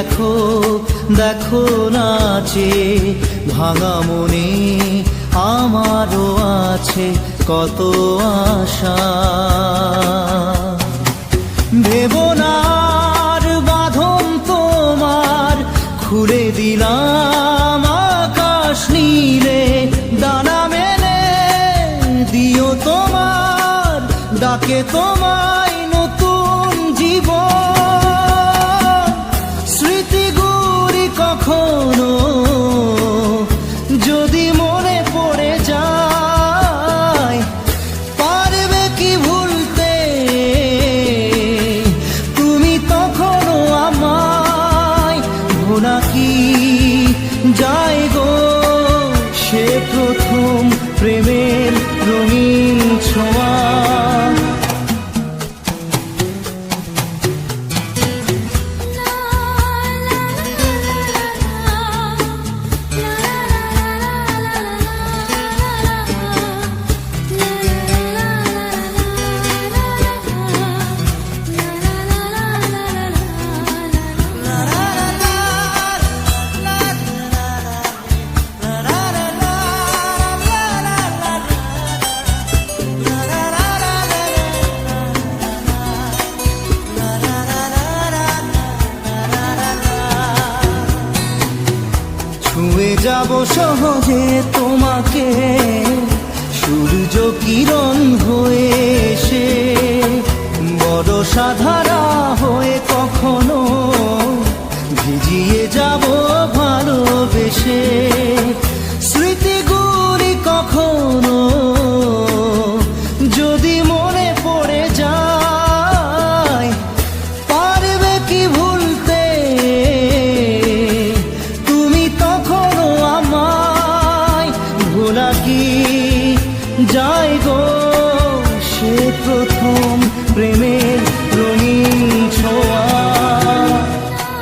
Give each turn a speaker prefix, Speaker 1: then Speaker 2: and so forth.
Speaker 1: দেখো দেখো নাচে ভাঙা মনে আমারও আছে কত আশা। ভেবো না আর বাঁধন তোমার, খুলে দিলাম আকাশ নীলে, ডানা মেলে দিও তোমার ডাকে তোমায় নতুন জীবন। স্মৃতিগুলি কখনো যদি মনে পড়ে যায়, পারবে কি ভুলতে তুমি তখনও আমায়? ভোলা কি যায় গো সে প্রথম প্রেমের রঙিন ছোঁয়া। ছুঁয়ে যাব সহজে তোমাকে সূর্য কিরণ হয়ে এসে, বড় সাধারা হয়ে কখনো ভিজিয়ে যাব ভালোবেসে। স্মৃতিগুলি কখনো যদি মনে পড়ে যায়, পারবে কি ভুলতে তুমি তখনও আমায়? ভোলা কি যায় গো সে প্রথম প্রেমের